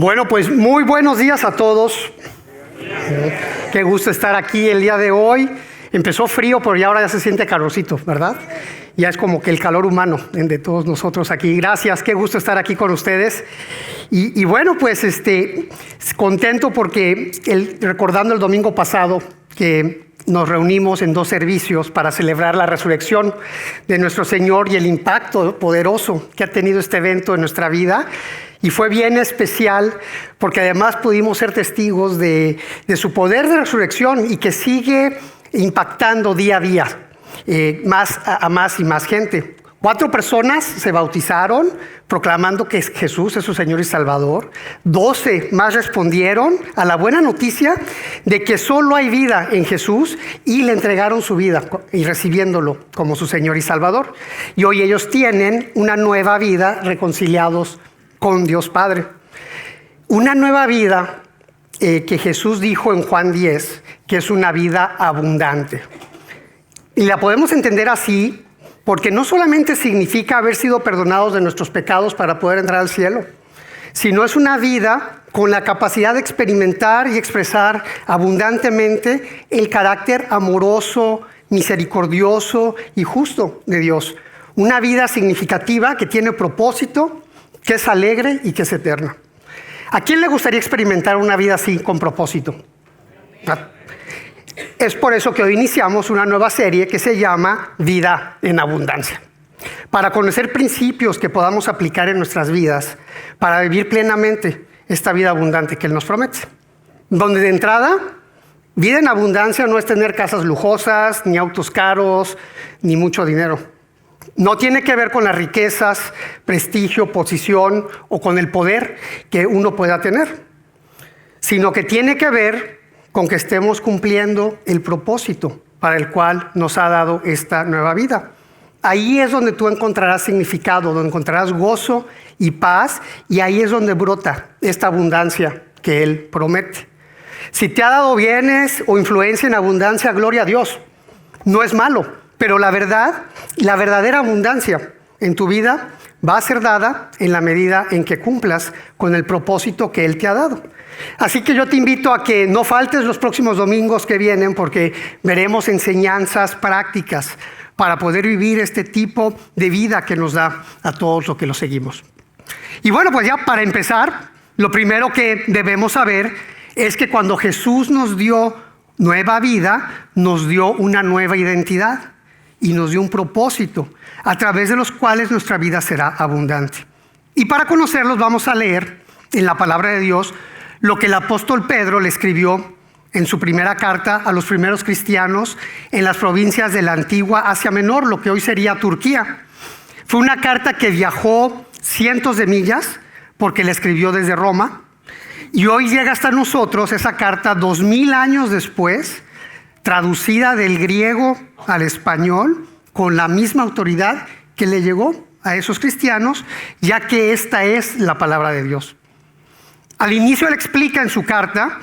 Bueno, pues muy buenos días a todos. Qué gusto estar aquí el día de hoy. Empezó frío, pero ya ahora ya se siente calorcito, ¿verdad? Ya es como que el calor humano de todos nosotros aquí. Gracias, qué gusto estar aquí con ustedes. Y bueno, pues contento porque recordando el domingo pasado que nos reunimos en 2 servicios para celebrar la resurrección de nuestro Señor y el impacto poderoso que ha tenido este evento en nuestra vida. Y fue bien especial porque además pudimos ser testigos de su poder de resurrección y que sigue impactando día a día a más y más gente. 4 personas se bautizaron proclamando que Jesús es su Señor y Salvador. 12 más respondieron a la buena noticia de que solo hay vida en Jesús y le entregaron su vida y recibiéndolo como su Señor y Salvador. Y hoy ellos tienen una nueva vida reconciliados con Dios Padre. Una nueva vida que Jesús dijo en Juan 10, que es una vida abundante. Y la podemos entender así porque no solamente significa haber sido perdonados de nuestros pecados para poder entrar al cielo, sino es una vida con la capacidad de experimentar y expresar abundantemente el carácter amoroso, misericordioso y justo de Dios. Una vida significativa que tiene propósito, que es alegre y que es eterna. ¿A quién le gustaría experimentar una vida así con propósito? Es por eso que hoy iniciamos una nueva serie que se llama Vida en Abundancia, para conocer principios que podamos aplicar en nuestras vidas para vivir plenamente esta vida abundante que Él nos promete. Donde de entrada, vida en abundancia no es tener casas lujosas, ni autos caros, ni mucho dinero. No tiene que ver con las riquezas, prestigio, posición o con el poder que uno pueda tener, sino que tiene que ver con que estemos cumpliendo el propósito para el cual nos ha dado esta nueva vida. Ahí es donde tú encontrarás significado, donde encontrarás gozo y paz, y ahí es donde brota esta abundancia que Él promete. Si te ha dado bienes o influencia en abundancia, gloria a Dios. No es malo, pero la verdadera abundancia en tu vida va a ser dada en la medida en que cumplas con el propósito que Él te ha dado. Así que yo te invito a que no faltes los próximos domingos que vienen porque veremos enseñanzas prácticas para poder vivir este tipo de vida que nos da a todos los que lo seguimos. Y bueno, pues ya para empezar, lo primero que debemos saber es que cuando Jesús nos dio nueva vida, nos dio una nueva identidad y nos dio un propósito a través de los cuales nuestra vida será abundante. Y para conocerlos vamos a leer en la palabra de Dios lo que el apóstol Pedro le escribió en su primera carta a los primeros cristianos en las provincias de la antigua Asia Menor, lo que hoy sería Turquía. Fue una carta que viajó cientos de millas porque la escribió desde Roma y hoy llega hasta nosotros esa carta 2000 años después, traducida del griego al español con la misma autoridad que le llegó a esos cristianos, ya que esta es la palabra de Dios. Al inicio él explica en su carta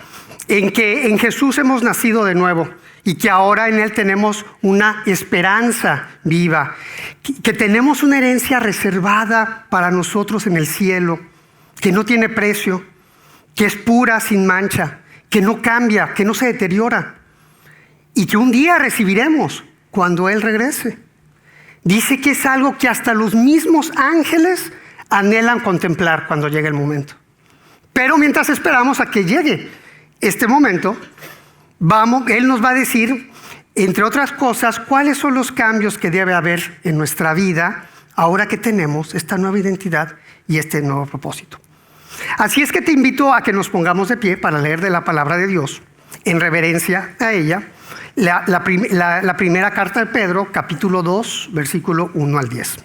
en que en Jesús hemos nacido de nuevo y que ahora en Él tenemos una esperanza viva, que tenemos una herencia reservada para nosotros en el cielo, que no tiene precio, que es pura, sin mancha, que no cambia, que no se deteriora y que un día recibiremos cuando Él regrese. Dice que es algo que hasta los mismos ángeles anhelan contemplar cuando llegue el momento. Pero mientras esperamos a que llegue este momento, Él nos va a decir, entre otras cosas, cuáles son los cambios que debe haber en nuestra vida ahora que tenemos esta nueva identidad y este nuevo propósito. Así es que te invito a que nos pongamos de pie para leer de la palabra de Dios, en reverencia a ella, la primera carta de Pedro, capítulo 2, versículo 1 al 10.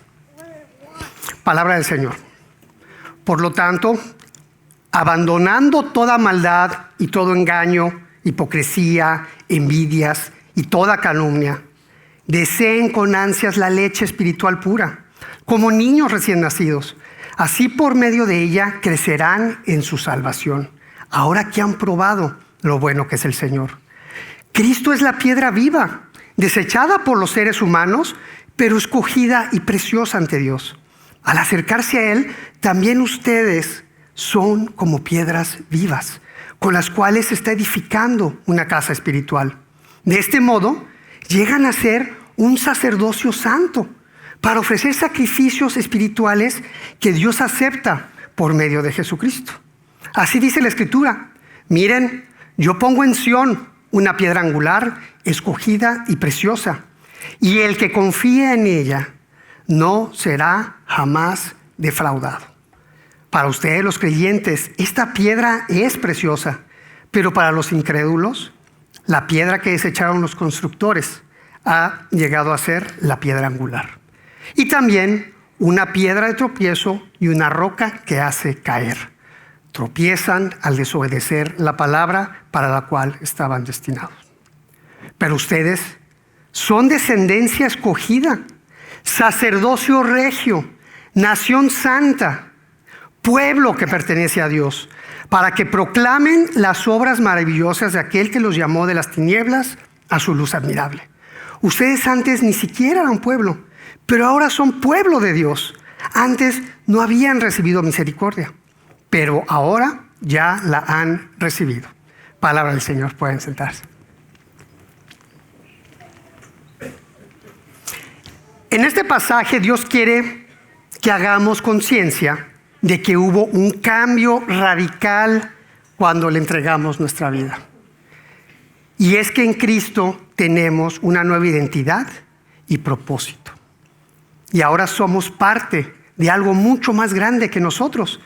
Palabra del Señor. Por lo tanto, abandonando toda maldad y todo engaño, hipocresía, envidias y toda calumnia, deseen con ansias la leche espiritual pura, como niños recién nacidos. Así por medio de ella crecerán en su salvación, ahora que han probado lo bueno que es el Señor. Cristo es la piedra viva, desechada por los seres humanos, pero escogida y preciosa ante Dios. Al acercarse a Él, también ustedes son como piedras vivas, con las cuales se está edificando una casa espiritual. De este modo, llegan a ser un sacerdocio santo para ofrecer sacrificios espirituales que Dios acepta por medio de Jesucristo. Así dice la Escritura: miren, yo pongo en Sión una piedra angular, escogida y preciosa, y el que confía en ella no será jamás defraudado. Para ustedes, los creyentes, esta piedra es preciosa, pero para los incrédulos, la piedra que desecharon los constructores ha llegado a ser la piedra angular. Y también una piedra de tropiezo y una roca que hace caer. Tropiezan al desobedecer la palabra para la cual estaban destinados. Pero ustedes son descendencia escogida, sacerdocio regio, nación santa, pueblo que pertenece a Dios, para que proclamen las obras maravillosas de aquel que los llamó de las tinieblas a su luz admirable. Ustedes antes ni siquiera eran pueblo, pero ahora son pueblo de Dios. Antes no habían recibido misericordia, pero ahora ya la han recibido. Palabra del Señor, pueden sentarse. En este pasaje Dios quiere que hagamos conciencia de que hubo un cambio radical cuando le entregamos nuestra vida. Y es que en Cristo tenemos una nueva identidad y propósito. Y ahora somos parte de algo mucho más grande que nosotros.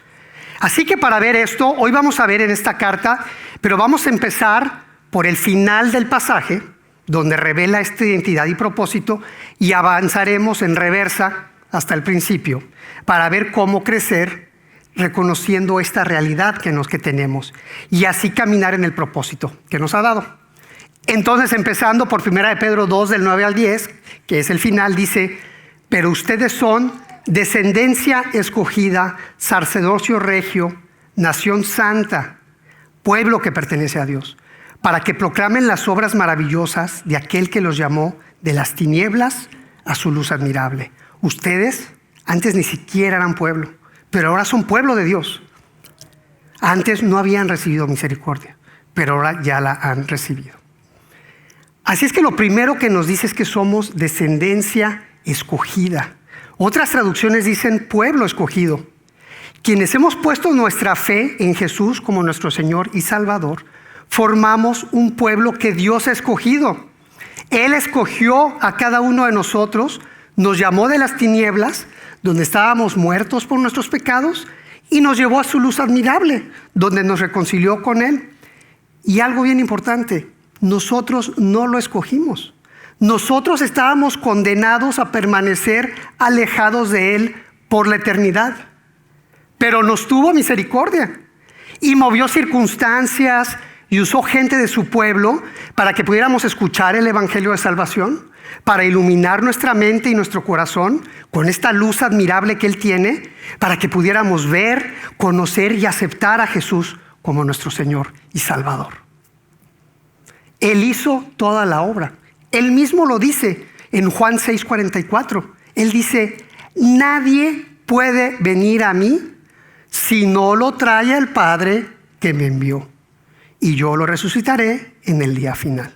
Así que para ver esto, hoy vamos a ver en esta carta, pero vamos a empezar por el final del pasaje, donde revela esta identidad y propósito, y avanzaremos en reversa hasta el principio, para ver cómo crecer reconociendo esta realidad que tenemos, y así caminar en el propósito que nos ha dado. Entonces, empezando por 1 Pedro 2, del 9 al 10, que es el final, dice: pero ustedes son descendencia escogida, sacerdocio regio, nación santa, pueblo que pertenece a Dios, para que proclamen las obras maravillosas de aquel que los llamó de las tinieblas a su luz admirable. Ustedes antes ni siquiera eran pueblo, pero ahora son pueblo de Dios. Antes no habían recibido misericordia, pero ahora ya la han recibido. Así es que lo primero que nos dice es que somos descendencia escogida. Otras traducciones dicen pueblo escogido. Quienes hemos puesto nuestra fe en Jesús como nuestro Señor y Salvador, formamos un pueblo que Dios ha escogido. Él escogió a cada uno de nosotros, nos llamó de las tinieblas, donde estábamos muertos por nuestros pecados, y nos llevó a su luz admirable, donde nos reconcilió con Él. Y algo bien importante, nosotros no lo escogimos. Nosotros estábamos condenados a permanecer alejados de Él por la eternidad. Pero nos tuvo misericordia y movió circunstancias y usó gente de su pueblo para que pudiéramos escuchar el evangelio de salvación, para iluminar nuestra mente y nuestro corazón con esta luz admirable que Él tiene, para que pudiéramos ver, conocer y aceptar a Jesús como nuestro Señor y Salvador. Él hizo toda la obra. Él mismo lo dice en Juan 6:44. Él dice: nadie puede venir a mí si no lo trae el Padre que me envió, y yo lo resucitaré en el día final.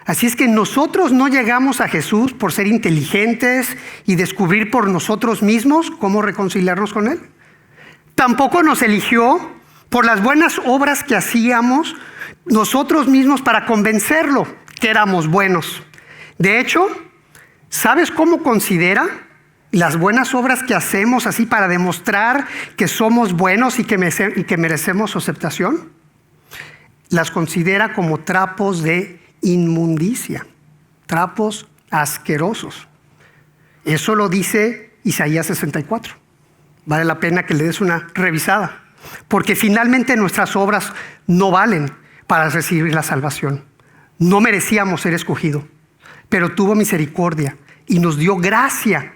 Así es que nosotros no llegamos a Jesús por ser inteligentes y descubrir por nosotros mismos cómo reconciliarnos con Él. Tampoco nos eligió por las buenas obras que hacíamos nosotros mismos para convencerlo que éramos buenos. De hecho, ¿sabes cómo considera las buenas obras que hacemos así para demostrar que somos buenos y que merecemos su aceptación? Las considera como trapos de inmundicia, trapos asquerosos. Eso lo dice Isaías 64. Vale la pena que le des una revisada, porque finalmente nuestras obras no valen para recibir la salvación. No merecíamos ser escogidos, pero tuvo misericordia y nos dio gracia,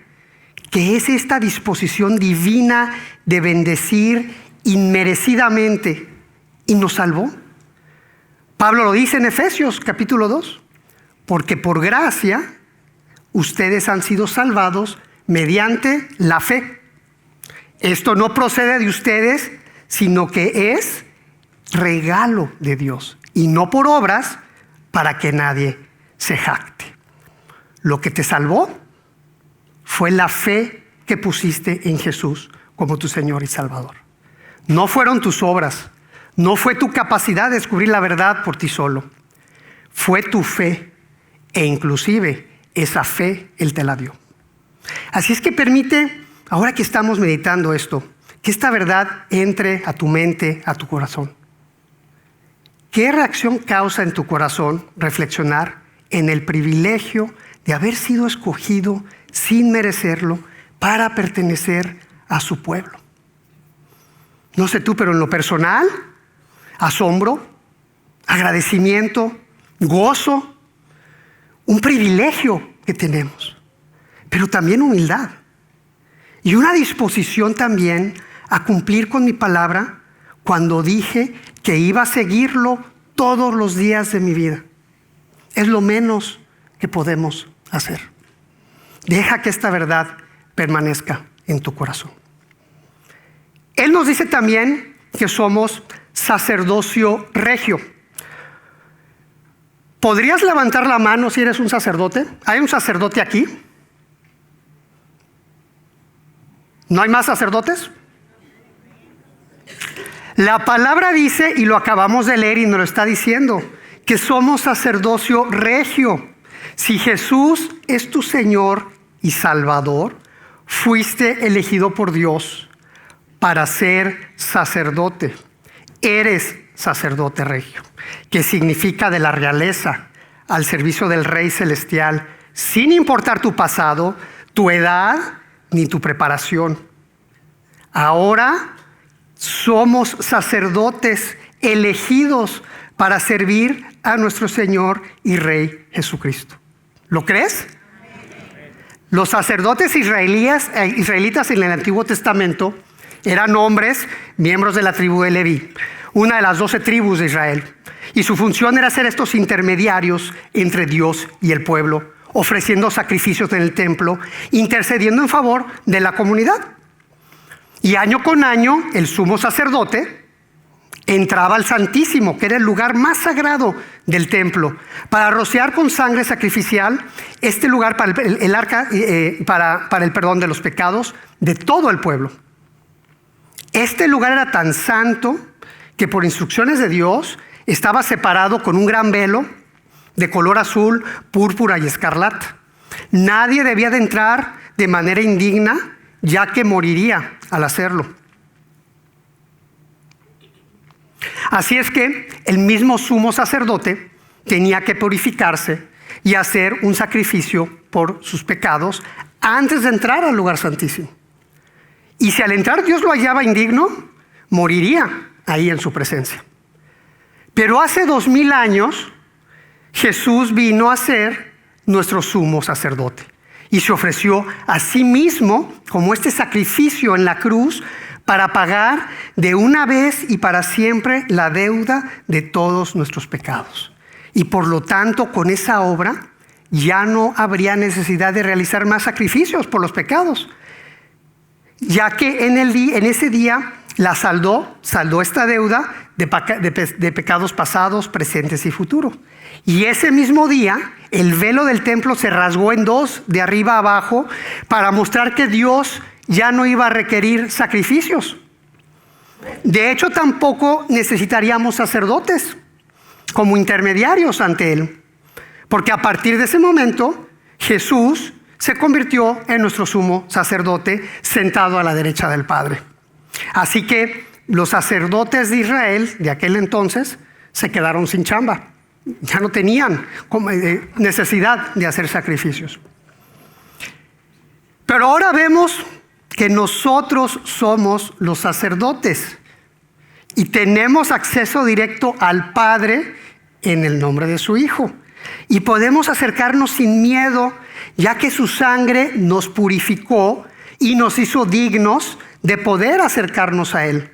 que es esta disposición divina de bendecir inmerecidamente, y nos salvó. Pablo lo dice en Efesios capítulo 2, porque por gracia ustedes han sido salvados mediante la fe. Esto no procede de ustedes, sino que es regalo de Dios y no por obras para que nadie se jacte. Lo que te salvó fue la fe que pusiste en Jesús como tu Señor y Salvador. No fueron tus obras, no fue tu capacidad de descubrir la verdad por ti solo. Fue tu fe, e inclusive esa fe Él te la dio. Así es que permite, ahora que estamos meditando esto, que esta verdad entre a tu mente, a tu corazón. ¿Qué reacción causa en tu corazón reflexionar en el privilegio de haber sido escogido sin merecerlo para pertenecer a su pueblo? No sé tú, pero en lo personal, asombro, agradecimiento, gozo, un privilegio que tenemos, pero también humildad y una disposición también a cumplir con mi palabra cuando dije que iba a seguirlo todos los días de mi vida. Es lo menos que podemos hacer. Deja que esta verdad permanezca en tu corazón. Él nos dice también que somos sacerdocio regio. ¿Podrías levantar la mano si eres un sacerdote? ¿Hay un sacerdote aquí? ¿No hay más sacerdotes? La palabra dice, y lo acabamos de leer y nos lo está diciendo, que somos sacerdocio regio. Si Jesús es tu Señor y Salvador, fuiste elegido por Dios para ser sacerdote. Eres sacerdote regio, que significa de la realeza, al servicio del Rey Celestial, sin importar tu pasado, tu edad, ni tu preparación. Ahora somos sacerdotes elegidos para servir a nuestro Señor y Rey Jesucristo. ¿Lo crees? Los sacerdotes israelitas en el Antiguo Testamento eran hombres, miembros de la tribu de Leví, una de las 12 tribus de Israel. Y su función era ser estos intermediarios entre Dios y el pueblo, ofreciendo sacrificios en el templo, intercediendo en favor de la comunidad. Y año con año, el sumo sacerdote entraba al Santísimo, que era el lugar más sagrado del templo, para rociar con sangre sacrificial este lugar para el arca, para el perdón de los pecados de todo el pueblo. Este lugar era tan santo que por instrucciones de Dios estaba separado con un gran velo de color azul, púrpura y escarlata. Nadie debía de entrar de manera indigna, ya que moriría al hacerlo. Así es que el mismo sumo sacerdote tenía que purificarse y hacer un sacrificio por sus pecados antes de entrar al lugar santísimo. Y si al entrar Dios lo hallaba indigno, moriría ahí en su presencia. Pero hace 2000 años, Jesús vino a ser nuestro sumo sacerdote y se ofreció a sí mismo como este sacrificio en la cruz para pagar de una vez y para siempre la deuda de todos nuestros pecados. Y por lo tanto, con esa obra ya no habría necesidad de realizar más sacrificios por los pecados, ya que en ese día la saldó esta deuda de pecados pasados, presentes y futuros. Y ese mismo día, el velo del templo se rasgó en dos, de arriba a abajo, para mostrar que Dios ya no iba a requerir sacrificios. De hecho, tampoco necesitaríamos sacerdotes como intermediarios ante Él, porque a partir de ese momento, Jesús se convirtió en nuestro sumo sacerdote sentado a la derecha del Padre. Así que los sacerdotes de Israel de aquel entonces se quedaron sin chamba. Ya no tenían necesidad de hacer sacrificios. Pero ahora vemos que nosotros somos los sacerdotes y tenemos acceso directo al Padre en el nombre de su Hijo. Y podemos acercarnos sin miedo, ya que su sangre nos purificó y nos hizo dignos de poder acercarnos a Él.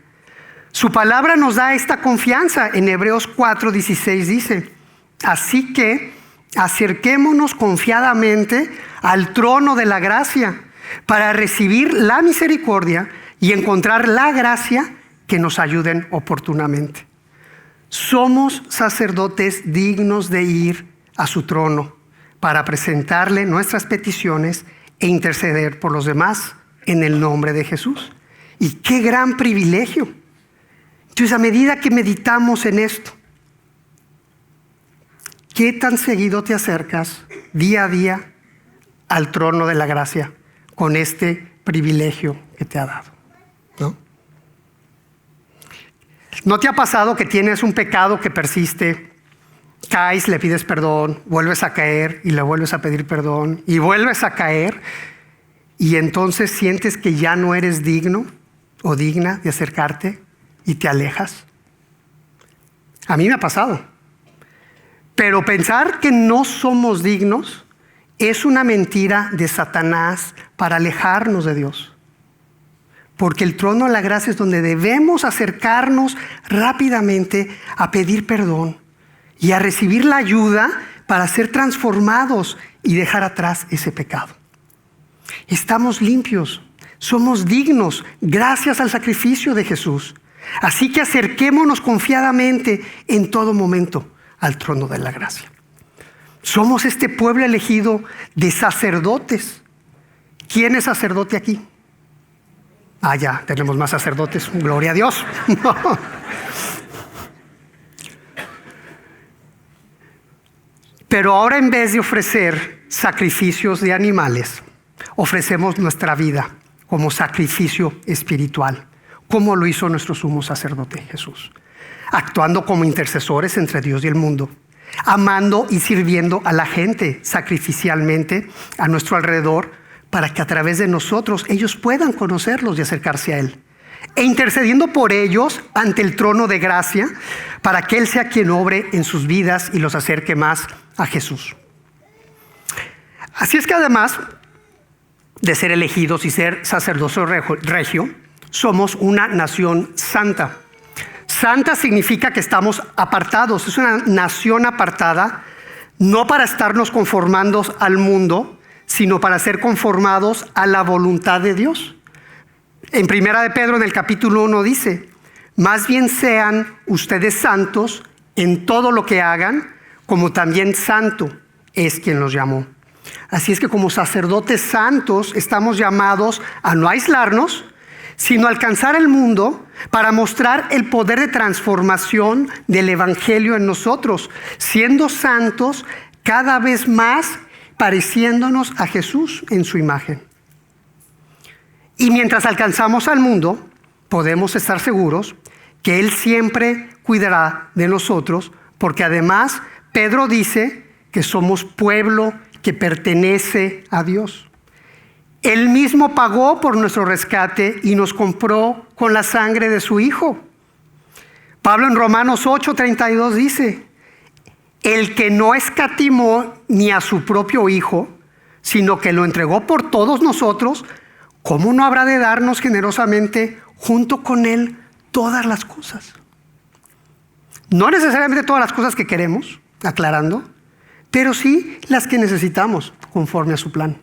Su palabra nos da esta confianza. En Hebreos 4:16 dice: así que acerquémonos confiadamente al trono de la gracia para recibir la misericordia y encontrar la gracia que nos ayuden oportunamente. Somos sacerdotes dignos de ir a su trono para presentarle nuestras peticiones e interceder por los demás en el nombre de Jesús. Y qué gran privilegio. Entonces, a medida que meditamos en esto, ¿qué tan seguido te acercas día a día al trono de la gracia con este privilegio que te ha dado? ¿No te ha pasado que tienes un pecado que persiste? Caes, le pides perdón, vuelves a caer y le vuelves a pedir perdón y vuelves a caer, y entonces sientes que ya no eres digno o digna de acercarte y te alejas. A mí me ha pasado. Pero pensar que no somos dignos es una mentira de Satanás para alejarnos de Dios. Porque el trono de la gracia es donde debemos acercarnos rápidamente a pedir perdón y a recibir la ayuda para ser transformados y dejar atrás ese pecado. Estamos limpios, somos dignos gracias al sacrificio de Jesús. Así que acerquémonos confiadamente en todo momento al trono de la gracia. Somos este pueblo elegido de sacerdotes. ¿Quién es sacerdote aquí? Ya, tenemos más sacerdotes, gloria a Dios. Pero ahora, en vez de ofrecer sacrificios de animales, ofrecemos nuestra vida como sacrificio espiritual, como lo hizo nuestro sumo sacerdote Jesús, actuando como intercesores entre Dios y el mundo, amando y sirviendo a la gente sacrificialmente a nuestro alrededor, para que a través de nosotros ellos puedan conocerlos y acercarse a Él. E intercediendo por ellos ante el trono de gracia, para que Él sea quien obre en sus vidas y los acerque más a Jesús. Así es que además de ser elegidos y ser sacerdocio regio, somos una nación santa. Santa significa que estamos apartados, es una nación apartada, no para estarnos conformando al mundo, sino para ser conformados a la voluntad de Dios. En 1 de Pedro, en el capítulo 1, dice: más bien sean ustedes santos en todo lo que hagan, como también santo es quien los llamó. Así es que como sacerdotes santos estamos llamados a no aislarnos, sino a alcanzar el mundo para mostrar el poder de transformación del evangelio en nosotros, siendo santos cada vez más, pareciéndonos a Jesús en su imagen. Y mientras alcanzamos al mundo, podemos estar seguros que Él siempre cuidará de nosotros, porque además Pedro dice que somos pueblo que pertenece a Dios. Él mismo pagó por nuestro rescate y nos compró con la sangre de su Hijo. Pablo en Romanos 8:32 dice: el que no escatimó ni a su propio Hijo, sino que lo entregó por todos nosotros, ¿cómo no habrá de darnos generosamente junto con Él todas las cosas? No necesariamente todas las cosas que queremos, aclarando, pero sí las que necesitamos conforme a su plan.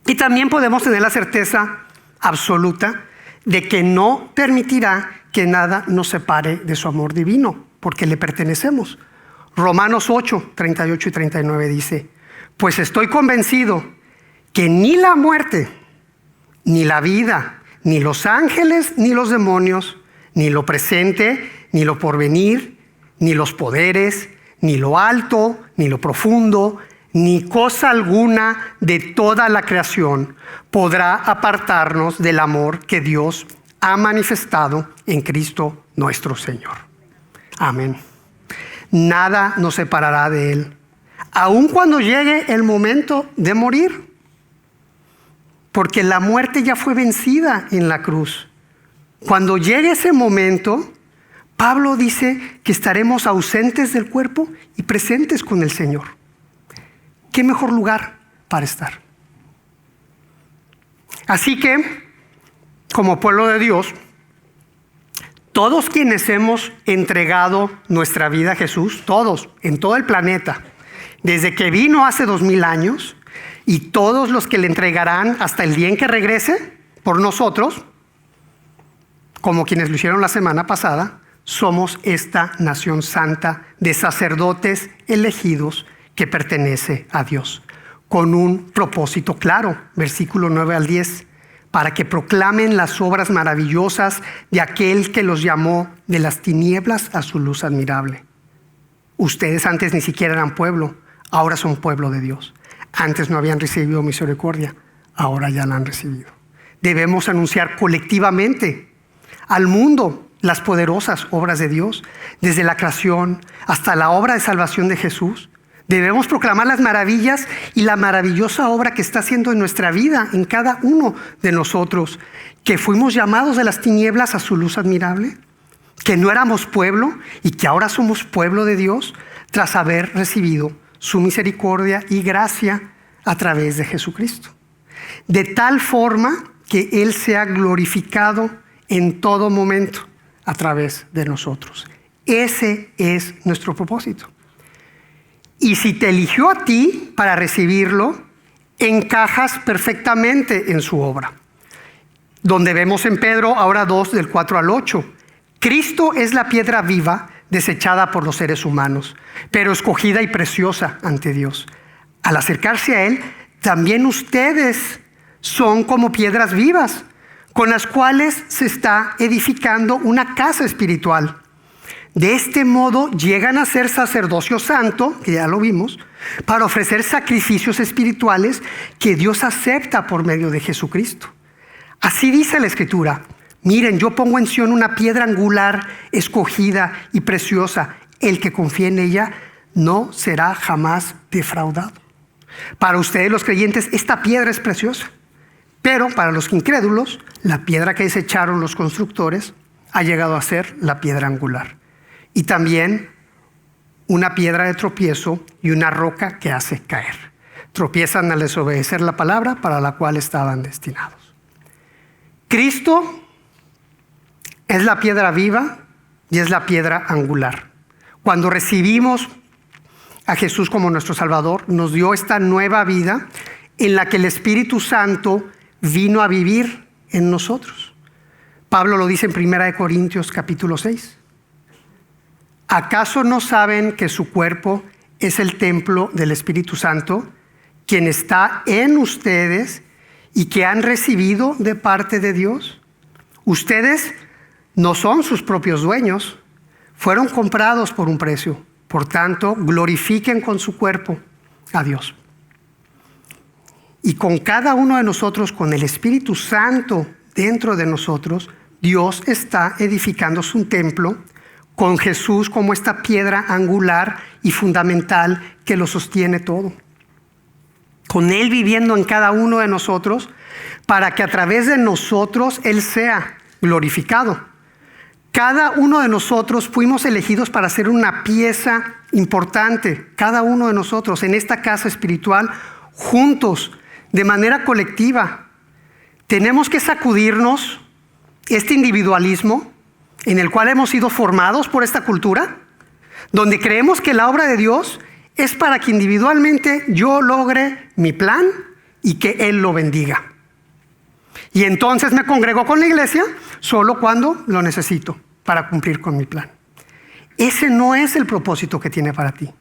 Y también podemos tener la certeza absoluta de que no permitirá que nada nos separe de su amor divino, porque le pertenecemos. Romanos 8, 38 y 39 dice: pues estoy convencido que ni la muerte, ni la vida, ni los ángeles, ni los demonios, ni lo presente, ni lo porvenir, ni los poderes, ni lo alto, ni lo profundo, ni cosa alguna de toda la creación podrá apartarnos del amor que Dios ha manifestado en Cristo nuestro Señor. Amén. Nada nos separará de Él, aun cuando llegue el momento de morir, porque la muerte ya fue vencida en la cruz. Cuando llegue ese momento, Pablo dice que estaremos ausentes del cuerpo y presentes con el Señor. ¿Qué mejor lugar para estar? Así que, como pueblo de Dios, todos quienes hemos entregado nuestra vida a Jesús, todos, en todo el planeta, desde que vino hace 2000 años, y todos los que le entregarán hasta el día en que regrese por nosotros, como quienes lo hicieron la semana pasada, somos esta nación santa de sacerdotes elegidos que pertenece a Dios, con un propósito claro, versículo 9 al 10, para que proclamen las obras maravillosas de aquel que los llamó de las tinieblas a su luz admirable. Ustedes antes ni siquiera eran pueblo, ahora son pueblo de Dios. Antes no habían recibido misericordia, ahora ya la han recibido. Debemos anunciar colectivamente al mundo las poderosas obras de Dios, desde la creación hasta la obra de salvación de Jesús. Debemos proclamar las maravillas y la maravillosa obra que está haciendo en nuestra vida, en cada uno de nosotros, que fuimos llamados de las tinieblas a su luz admirable, que no éramos pueblo y que ahora somos pueblo de Dios tras haber recibido su misericordia y gracia a través de Jesucristo. De tal forma que Él sea glorificado en todo momento a través de nosotros. Ese es nuestro propósito. Y si te eligió a ti para recibirlo, encajas perfectamente en su obra. Donde vemos en Pedro ahora 2 del 4 al 8. Cristo es la piedra viva desechada por los seres humanos, pero escogida y preciosa ante Dios. Al acercarse a Él, también ustedes son como piedras vivas, con las cuales se está edificando una casa espiritual. De este modo llegan a ser sacerdocio santo, que ya lo vimos, para ofrecer sacrificios espirituales que Dios acepta por medio de Jesucristo. Así dice la Escritura: miren, yo pongo en Sión una piedra angular, escogida y preciosa. El que confíe en ella no será jamás defraudado. Para ustedes los creyentes, esta piedra es preciosa. Pero para los incrédulos, la piedra que desecharon los constructores ha llegado a ser la piedra angular. Y también una piedra de tropiezo y una roca que hace caer. Tropiezan al desobedecer la palabra para la cual estaban destinados. Cristo es la piedra viva y es la piedra angular. Cuando recibimos a Jesús como nuestro Salvador, nos dio esta nueva vida en la que el Espíritu Santo vino a vivir en nosotros. Pablo lo dice en 1 Corintios capítulo 6. ¿Acaso no saben que su cuerpo es el templo del Espíritu Santo, quien está en ustedes y que han recibido de parte de Dios? Ustedes no son sus propios dueños, fueron comprados por un precio. Por tanto, glorifiquen con su cuerpo a Dios. Y con cada uno de nosotros, con el Espíritu Santo dentro de nosotros, Dios está edificando su templo con Jesús como esta piedra angular y fundamental que lo sostiene todo. Con Él viviendo en cada uno de nosotros para que a través de nosotros Él sea glorificado. Cada uno de nosotros fuimos elegidos para ser una pieza importante, cada uno de nosotros en esta casa espiritual, juntos, de manera colectiva. Tenemos que sacudirnos este individualismo en el cual hemos sido formados por esta cultura, donde creemos que la obra de Dios es para que individualmente yo logre mi plan y que Él lo bendiga. Y entonces me congrego con la iglesia solo cuando lo necesito para cumplir con mi plan. Ese no es el propósito que tiene para ti.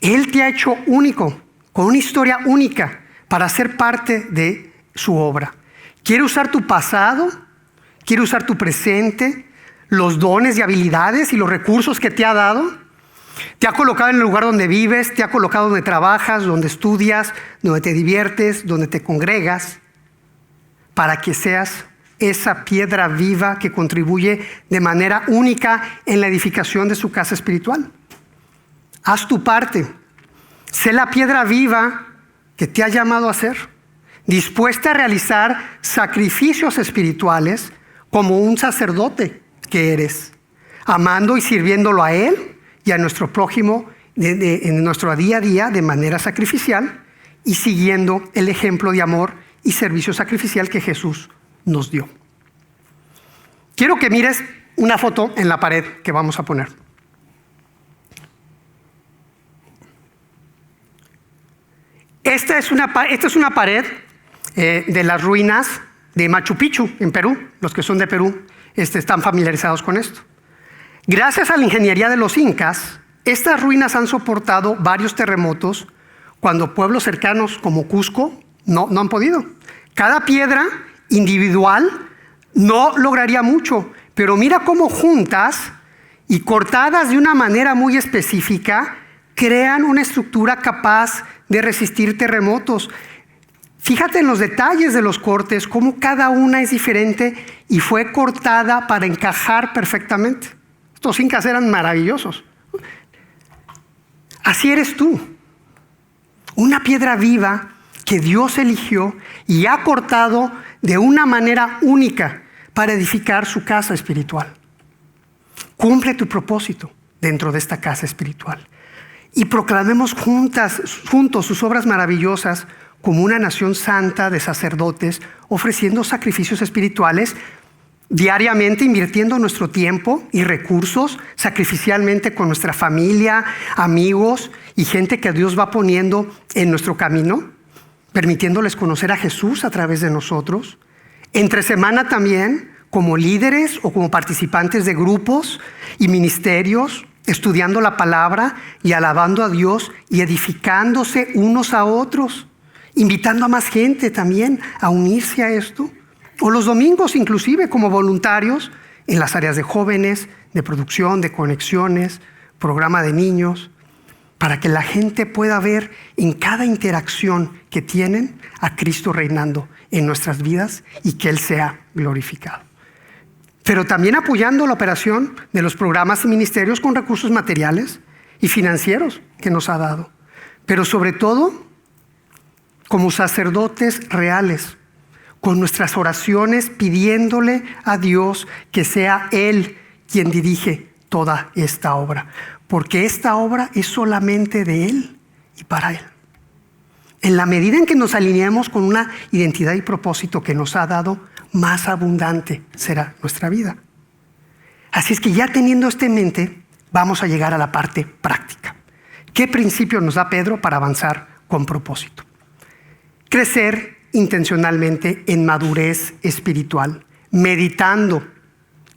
Él te ha hecho único, con una historia única, para ser parte de su obra. Quiere usar tu pasado, quiere usar tu presente, los dones y habilidades y los recursos que te ha dado. Te ha colocado en el lugar donde vives, te ha colocado donde trabajas, donde estudias, donde te diviertes, donde te congregas, para que seas esa piedra viva que contribuye de manera única en la edificación de su casa espiritual. Haz tu parte. Sé la piedra viva que te ha llamado a ser, dispuesta a realizar sacrificios espirituales como un sacerdote que eres, amando y sirviéndolo a Él y a nuestro prójimo en nuestro día a día de manera sacrificial y siguiendo el ejemplo de amor y servicio sacrificial que Jesús nos dio. Quiero que mires una foto en la pared que vamos a poner. Esta es una pared de las ruinas de Machu Picchu en Perú, los que son de Perú. están familiarizados con esto. Gracias a la ingeniería de los incas, estas ruinas han soportado varios terremotos cuando pueblos cercanos como Cusco no han podido. Cada piedra individual no lograría mucho, pero mira cómo juntas y cortadas de una manera muy específica crean una estructura capaz de resistir terremotos. Fíjate en los detalles de los cortes, cómo cada una es diferente y fue cortada para encajar perfectamente. Estos incas eran maravillosos. Así eres tú, una piedra viva que Dios eligió y ha cortado de una manera única para edificar su casa espiritual. Cumple tu propósito dentro de esta casa espiritual y proclamemos juntos sus obras maravillosas como una nación santa de sacerdotes, ofreciendo sacrificios espirituales diariamente, invirtiendo nuestro tiempo y recursos sacrificialmente con nuestra familia, amigos y gente que Dios va poniendo en nuestro camino, permitiéndoles conocer a Jesús a través de nosotros. Entre semana también, como líderes o como participantes de grupos y ministerios, estudiando la palabra y alabando a Dios y edificándose unos a otros, invitando a más gente también a unirse a esto. O los domingos inclusive como voluntarios en las áreas de jóvenes, de producción, de conexiones, programa de niños, para que la gente pueda ver en cada interacción que tienen a Cristo reinando en nuestras vidas y que Él sea glorificado. Pero también apoyando la operación de los programas y ministerios con recursos materiales y financieros que nos ha dado. Pero sobre todo, como sacerdotes reales, con nuestras oraciones pidiéndole a Dios que sea Él quien dirige toda esta obra. Porque esta obra es solamente de Él y para Él. En la medida en que nos alineemos con una identidad y propósito que nos ha dado, más abundante será nuestra vida. Así es que ya teniendo esto en mente, vamos a llegar a la parte práctica. ¿Qué principio nos da Pedro para avanzar con propósito? Crecer intencionalmente en madurez espiritual, meditando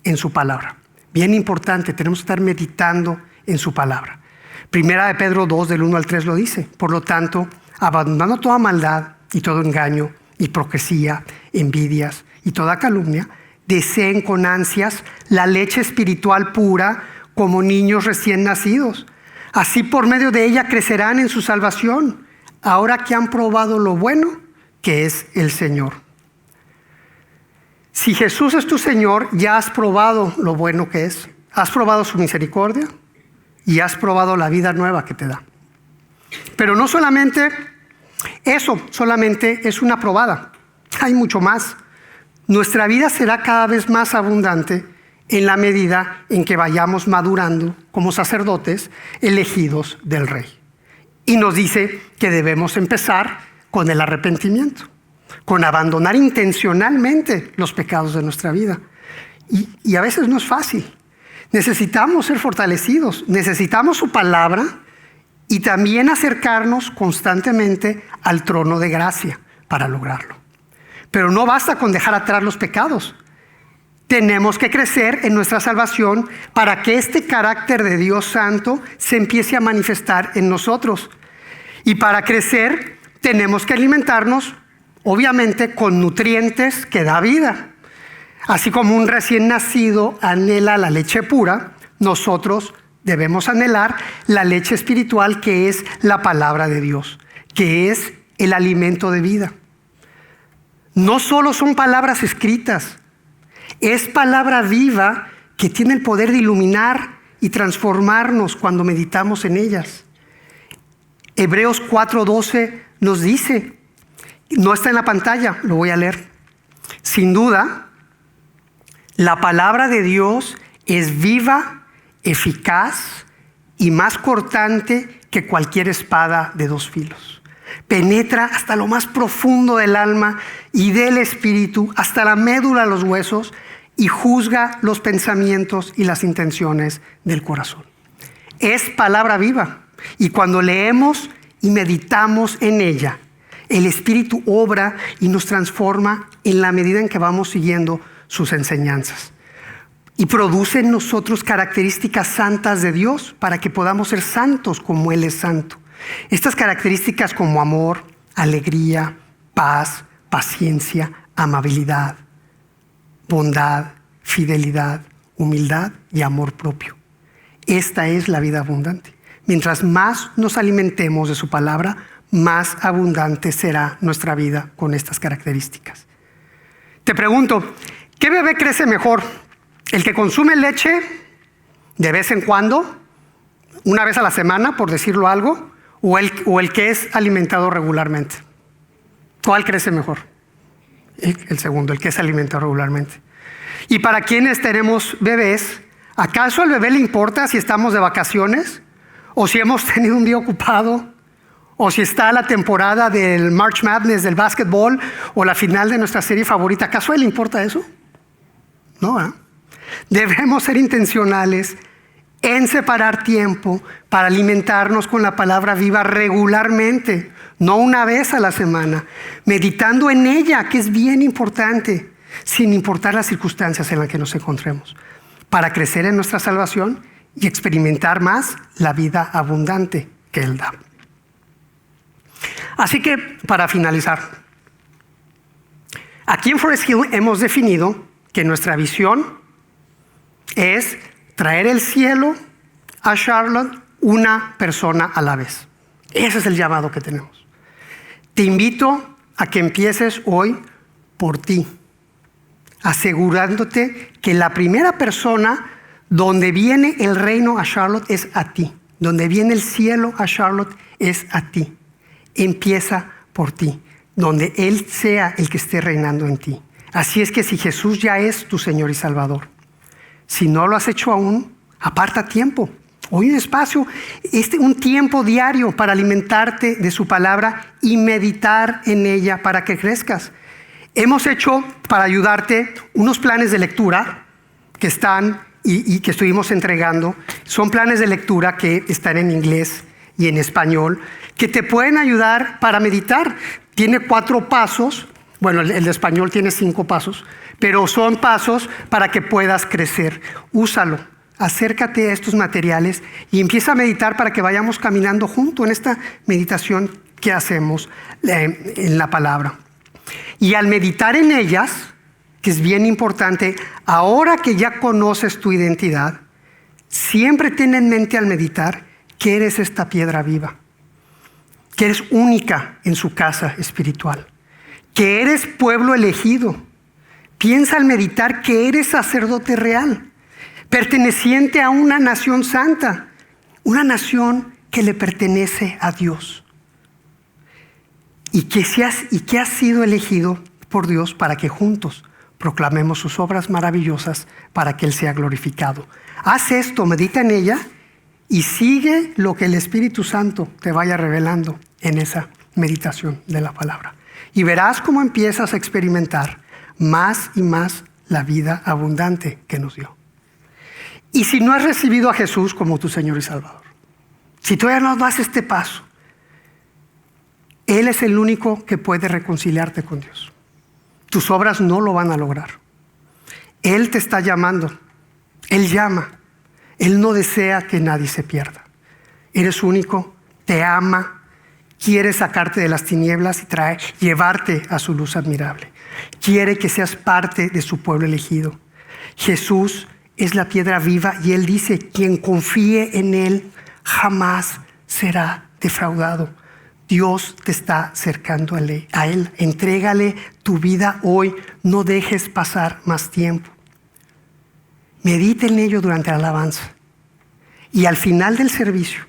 en su palabra. Bien importante, tenemos que estar meditando en su palabra. Primera de Pedro 2, del 1 al 3 lo dice. Por lo tanto, abandonando toda maldad y todo engaño, hipocresía, envidias y toda calumnia, deseen con ansias la leche espiritual pura como niños recién nacidos. Así por medio de ella crecerán en su salvación, ahora que han probado lo bueno que es el Señor. Si Jesús es tu Señor, ya has probado lo bueno que es. Has probado su misericordia y has probado la vida nueva que te da. Pero no solamente eso, solamente es una probada. Hay mucho más. Nuestra vida será cada vez más abundante en la medida en que vayamos madurando como sacerdotes elegidos del Rey. Y nos dice que debemos empezar con el arrepentimiento, con abandonar intencionalmente los pecados de nuestra vida. Y a veces no es fácil. Necesitamos ser fortalecidos, necesitamos su palabra y también acercarnos constantemente al trono de gracia para lograrlo. Pero no basta con dejar atrás los pecados. Tenemos que crecer en nuestra salvación para que este carácter de Dios Santo se empiece a manifestar en nosotros. Y para crecer tenemos que alimentarnos, obviamente, con nutrientes que da vida. Así como un recién nacido anhela la leche pura, nosotros debemos anhelar la leche espiritual, que es la palabra de Dios, que es el alimento de vida. No solo son palabras escritas, es palabra viva que tiene el poder de iluminar y transformarnos cuando meditamos en ellas. Hebreos 4:12 nos dice, no está en la pantalla, lo voy a leer. Sin duda, la palabra de Dios es viva, eficaz y más cortante que cualquier espada de dos filos. Penetra hasta lo más profundo del alma y del espíritu, hasta la médula de los huesos, y juzga los pensamientos y las intenciones del corazón. Es palabra viva, y cuando leemos y meditamos en ella, el Espíritu obra y nos transforma en la medida en que vamos siguiendo sus enseñanzas. y produce en nosotros características santas de Dios para que podamos ser santos como Él es santo. Estas características como amor, alegría, paz, paciencia, amabilidad, bondad, fidelidad, humildad y amor propio. Esta es la vida abundante. Mientras más nos alimentemos de su palabra, más abundante será nuestra vida con estas características. Te pregunto, ¿qué bebé crece mejor? ¿El que consume leche de vez en cuando, una vez a la semana, por decirlo algo, o el que es alimentado regularmente? ¿Cuál crece mejor? El segundo, el que es alimentado regularmente. Y para quienes tenemos bebés, ¿acaso al bebé le importa si estamos de vacaciones? ¿O si hemos tenido un día ocupado? ¿O si está la temporada del March Madness, del básquetbol, o la final de nuestra serie favorita? ¿Acaso a él le importa eso? No, ¿eh? Debemos ser intencionales en separar tiempo para alimentarnos con la palabra viva regularmente, no una vez a la semana, meditando en ella, que es bien importante, sin importar las circunstancias en las que nos encontremos, para crecer en nuestra salvación y experimentar más la vida abundante que Él da. Así que, para finalizar, aquí en Forest Hill hemos definido que nuestra visión es traer el cielo a Charlotte una persona a la vez. Ese es el llamado que tenemos. Te invito a que empieces hoy por ti, asegurándote que la primera persona donde viene el reino a Charlotte es a ti. Donde viene el cielo a Charlotte es a ti. Empieza por ti, donde Él sea el que esté reinando en ti. Así es que si Jesús ya es tu Señor y Salvador, si no lo has hecho aún, aparta tiempo. Hoy un espacio, un tiempo diario para alimentarte de su palabra y meditar en ella para que crezcas. Hemos hecho, para ayudarte, unos planes de lectura que están y que estuvimos entregando. Son planes de lectura que están en inglés y en español, que te pueden ayudar para meditar. Tiene 4 pasos. Bueno, el de español tiene 5 pasos, pero son pasos para que puedas crecer. Úsalo, acércate a estos materiales y empieza a meditar para que vayamos caminando junto en esta meditación que hacemos en la palabra. Y al meditar en ellas, que es bien importante, ahora que ya conoces tu identidad, siempre ten en mente al meditar que eres esta piedra viva, que eres única en su casa espiritual, que eres pueblo elegido. Piensa al meditar que eres sacerdote real, perteneciente a una nación santa, una nación que le pertenece a Dios. Y que has sido elegido por Dios para que juntos proclamemos sus obras maravillosas para que Él sea glorificado. Haz esto, medita en ella y sigue lo que el Espíritu Santo te vaya revelando en esa meditación de la palabra. Y verás cómo empiezas a experimentar más y más la vida abundante que nos dio. Y si no has recibido a Jesús como tu Señor y Salvador, si todavía no das este paso, Él es el único que puede reconciliarte con Dios. Tus obras no lo van a lograr. Él te está llamando. Él llama. Él no desea que nadie se pierda. Eres único, te ama, quiere sacarte de las tinieblas y llevarte a su luz admirable. Quiere que seas parte de su pueblo elegido. Jesús es la piedra viva y Él dice, quien confíe en Él jamás será defraudado. Dios te está acercando a Él. Entrégale tu vida hoy. No dejes pasar más tiempo. Medita en ello durante la alabanza. Y al final del servicio,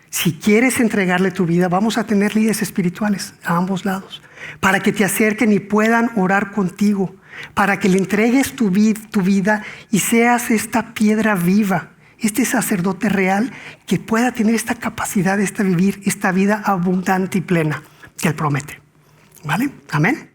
si quieres entregarle tu vida, vamos a tener líderes espirituales a ambos lados, para que te acerquen y puedan orar contigo, para que le entregues tu vida y seas esta piedra viva, este sacerdote real que pueda tener esta capacidad de vivir esta vida abundante y plena que Él promete. ¿Vale? Amén.